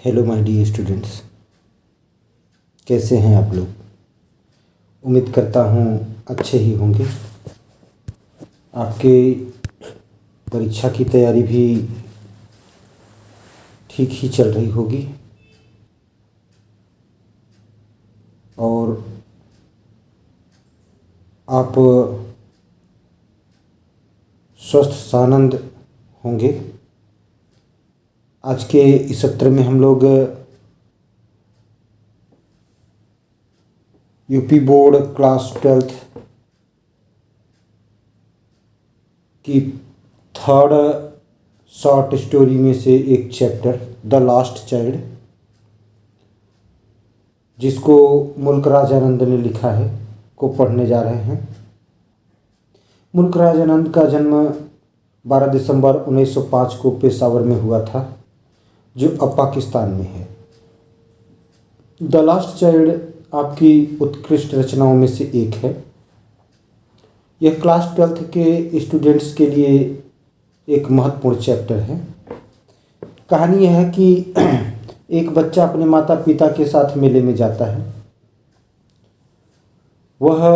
Hello my dear students, कैसे हैं आप लोग। उम्मीद करता हूँ अच्छे ही होंगे। आपके परीक्षा की तैयारी भी ठीक ही चल रही होगी और आप स्वस्थ सानंद होंगे। आज के इस सत्र में हम लोग यूपी बोर्ड क्लास 12 की थर्ड शॉर्ट स्टोरी में से एक चैप्टर द लास्ट चाइल्ड, जिसको मुल्क राज आनंद ने लिखा है, को पढ़ने जा रहे हैं। मुल्क राज आनंद का जन्म 12 दिसंबर 1905 को पेशावर में हुआ था, जो अब पाकिस्तान में है। द लास्ट चाइल्ड आपकी उत्कृष्ट रचनाओं में से एक है। यह क्लास 12 के स्टूडेंट्स के लिए एक महत्वपूर्ण चैप्टर है। कहानी यह है कि एक बच्चा अपने माता पिता के साथ मेले में जाता है। वह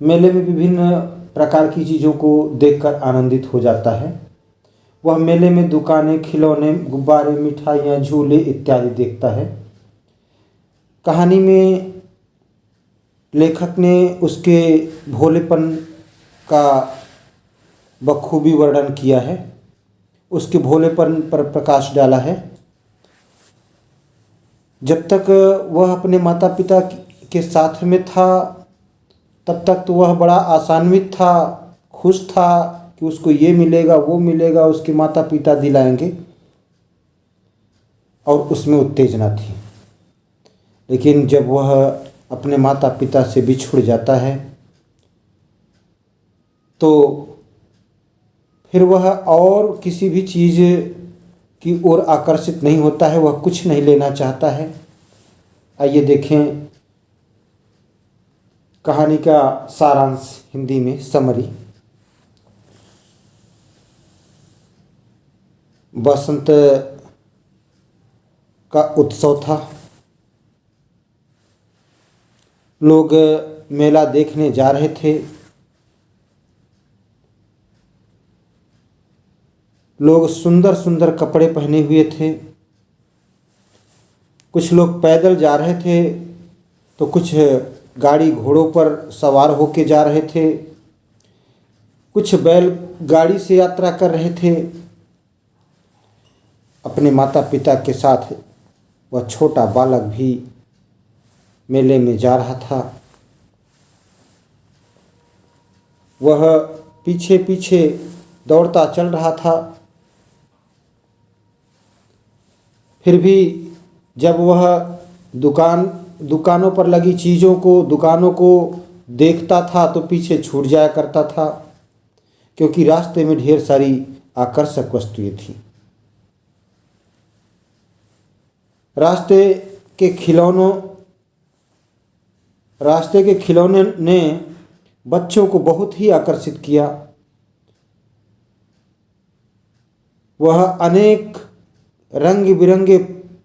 मेले में विभिन्न प्रकार की चीज़ों को देखकर आनंदित हो जाता है। वह मेले में दुकानें, खिलौने, गुब्बारे, मिठाइयाँ, झूले इत्यादि देखता है। कहानी में लेखक ने उसके भोलेपन का बखूबी वर्णन किया है, उसके भोलेपन पर प्रकाश डाला है। जब तक वह अपने माता पिता के साथ में था, तब तक तो वह बड़ा आशान्वित था, खुश था कि उसको ये मिलेगा, वो मिलेगा, उसके माता पिता दिलाएंगे, और उसमें उत्तेजना थी। लेकिन जब वह अपने माता पिता से बिछुड़ जाता है तो फिर वह और किसी भी चीज़ की ओर आकर्षित नहीं होता है, वह कुछ नहीं लेना चाहता है। आइए देखें कहानी का सारांश हिंदी में, समरी। बसंत का उत्सव था। लोग मेला देखने जा रहे थे। लोग सुंदर सुंदर कपड़े पहने हुए थे। कुछ लोग पैदल जा रहे थे तो कुछ गाड़ी घोड़ों पर सवार होके जा रहे थे। कुछ बैल गाड़ी से यात्रा कर रहे थे। अपने माता पिता के साथ वह छोटा बालक भी मेले में जा रहा था। वह पीछे पीछे दौड़ता चल रहा था। फिर भी जब वह दुकानों पर लगी दुकानों को देखता था तो पीछे छूट जाया करता था, क्योंकि रास्ते में ढेर सारी आकर्षक वस्तुएं थीं। रास्ते के खिलौने ने बच्चों को बहुत ही आकर्षित किया। वह अनेक रंग बिरंगे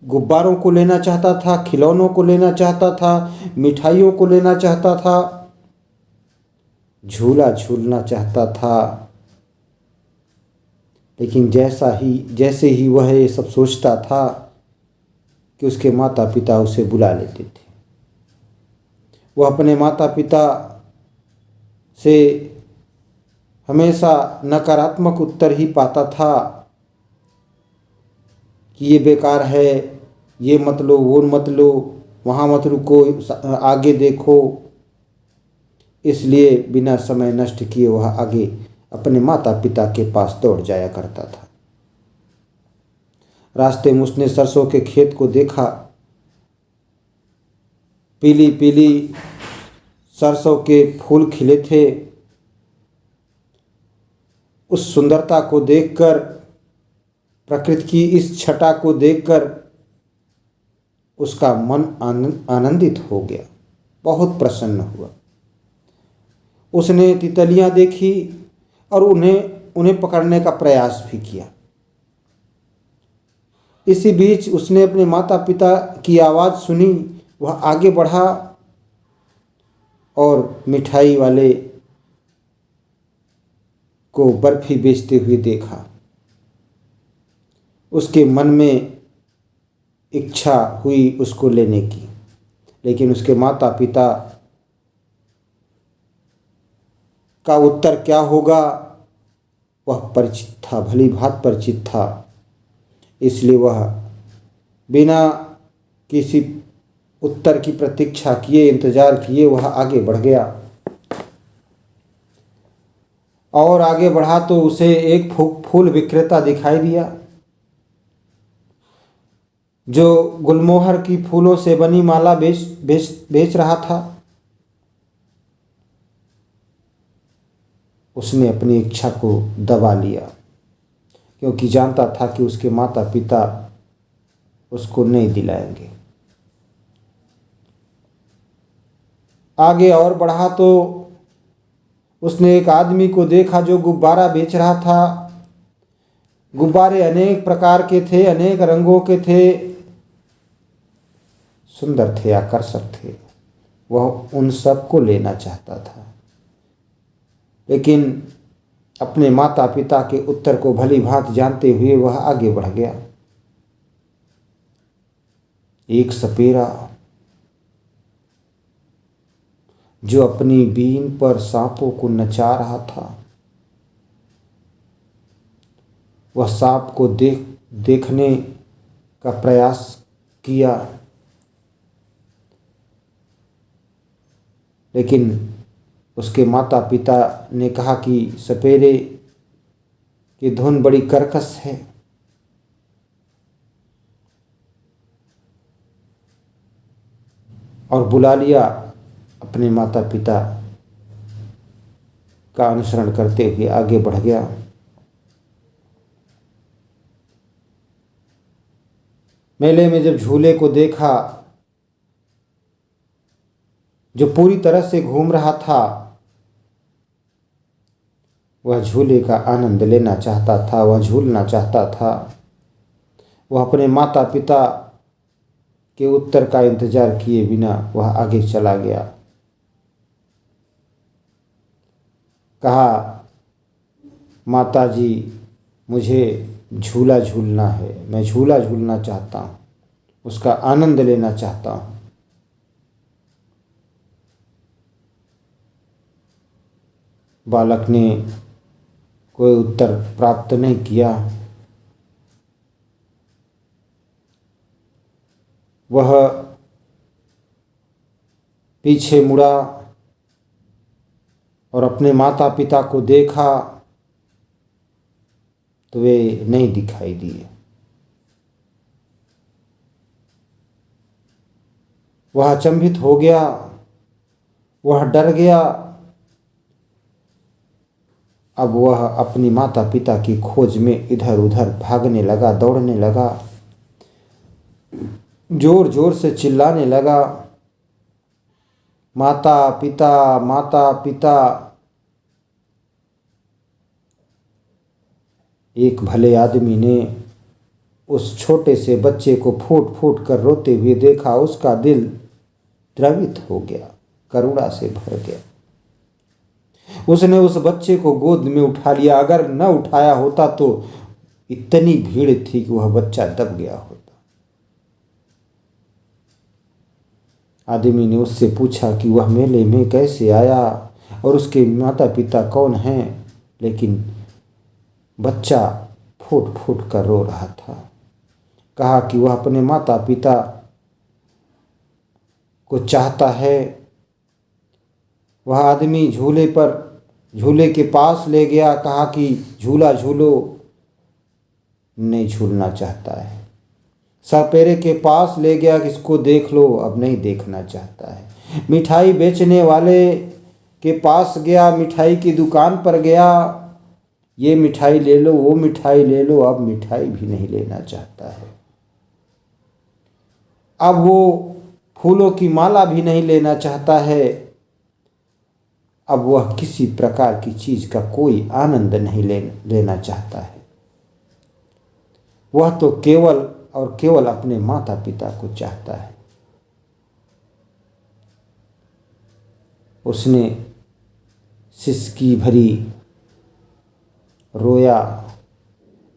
गुब्बारों को लेना चाहता था, खिलौनों को लेना चाहता था, मिठाइयों को लेना चाहता था, झूला झूलना चाहता था। लेकिन जैसे ही वह ये सब सोचता था कि उसके माता पिता उसे बुला लेते थे। वह अपने माता पिता से हमेशा नकारात्मक उत्तर ही पाता था कि ये बेकार है, ये मत लो, वो मत लो, वहाँ मत रुको, आगे देखो। इसलिए बिना समय नष्ट किए वह आगे अपने माता पिता के पास दौड़ जाया करता था। रास्ते में उसने सरसों के खेत को देखा। पीली पीली सरसों के फूल खिले थे। उस सुंदरता को देखकर, प्रकृति की इस छटा को देखकर उसका मन आनंदित हो गया, बहुत प्रसन्न हुआ। उसने तितलियां देखी और उन्हें पकड़ने का प्रयास भी किया। इसी बीच उसने अपने माता पिता की आवाज़ सुनी। वह आगे बढ़ा और मिठाई वाले को बर्फी बेचते हुए देखा। उसके मन में इच्छा हुई उसको लेने की, लेकिन उसके माता पिता का उत्तर क्या होगा वह परिचित था, भली भांति परिचित था। इसलिए वह बिना किसी उत्तर की प्रतीक्षा किए, इंतजार किए, वह आगे बढ़ गया। और आगे बढ़ा तो उसे एक फूल विक्रेता दिखाई दिया जो गुलमोहर की फूलों से बनी माला बेच रहा था। उसने अपनी इच्छा को दबा लिया, क्योंकि जानता था कि उसके माता पिता उसको नहीं दिलाएंगे। आगे और बढ़ा तो उसने एक आदमी को देखा जो गुब्बारा बेच रहा था। गुब्बारे अनेक प्रकार के थे, अनेक रंगों के थे, सुंदर थे, आकर्षक थे। वह उन सबको लेना चाहता था, लेकिन अपने माता पिता के उत्तर को भली भांति जानते हुए वह आगे बढ़ गया। एक सपेरा जो अपनी बीन पर सांपों को नचा रहा था, वह सांप को देखने का प्रयास किया, लेकिन उसके माता पिता ने कहा कि सपेरे की धुन बड़ी कर्कश है। और बुला लिया। अपने माता पिता का अनुसरण करते हुए आगे बढ़ गया। मेले में जब झूले को देखा जो पूरी तरह से घूम रहा था, वह झूले का आनंद लेना चाहता था, वह झूलना चाहता था। वह अपने माता पिता के उत्तर का इंतजार किए बिना वह आगे चला गया। कहा, माता जी मुझे झूला झूलना है, मैं झूला झूलना चाहता हूँ, उसका आनंद लेना चाहता हूँ। बालक ने कोई उत्तर प्राप्त नहीं किया। वह पीछे मुड़ा और अपने माता पिता को देखा तो वे नहीं दिखाई दिए। वह अचंभित हो गया, वह डर गया। अब वह अपनी माता पिता की खोज में इधर उधर भागने लगा, दौड़ने लगा, जोर जोर से चिल्लाने लगा, माता पिता माता पिता। एक भले आदमी ने उस छोटे से बच्चे को फूट फूट कर रोते हुए देखा। उसका दिल द्रवित हो गया, करुणा से भर गया। उसने उस बच्चे को गोद में उठा लिया। अगर न उठाया होता तो इतनी भीड़ थी कि वह बच्चा दब गया होता। आदमी ने उससे पूछा कि वह मेले में कैसे आया और उसके माता पिता कौन हैं, लेकिन बच्चा फूट फूट कर रो रहा था। कहा कि वह अपने माता पिता को चाहता है। वह आदमी झूले के पास ले गया, कहा कि झूला झूलो। नहीं झूलना चाहता है। सपेरे के पास ले गया कि इसको देख लो, अब नहीं देखना चाहता है। मिठाई बेचने वाले के पास गया, मिठाई की दुकान पर गया, ये मिठाई ले लो, वो मिठाई ले लो, अब मिठाई भी नहीं लेना चाहता है। अब वो फूलों की माला भी नहीं लेना चाहता है। अब वह किसी प्रकार की चीज का कोई आनंद नहीं लेना चाहता है। वह तो केवल और केवल अपने माता पिता को चाहता है। उसने सिसकी भरी रोया,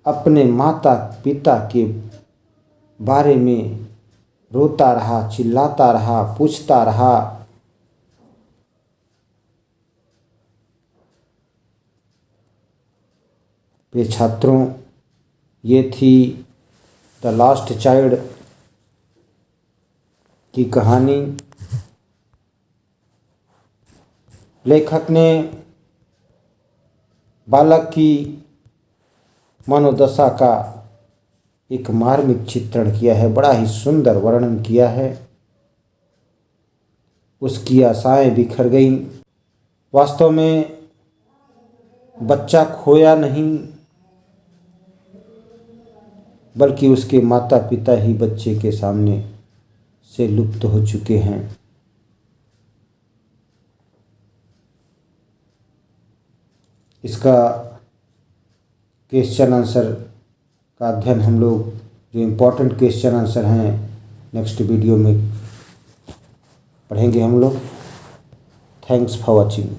अपने माता पिता के बारे में रोता रहा, चिल्लाता रहा, पूछता रहा। प्रिय छात्रों, ये थी द लास्ट चाइल्ड की कहानी। लेखक ने बालक की मनोदशा का एक मार्मिक चित्रण किया है, बड़ा ही सुंदर वर्णन किया है। उसकी आशाएं बिखर गईं। वास्तव में बच्चा खोया नहीं, बल्कि उसके माता पिता ही बच्चे के सामने से लुप्त हो चुके हैं। इसका क्वेश्चन आंसर का अध्ययन हम लोग, जो इम्पोर्टेंट क्वेश्चन आंसर हैं, नेक्स्ट वीडियो में पढ़ेंगे हम लोग। Thanks for watching.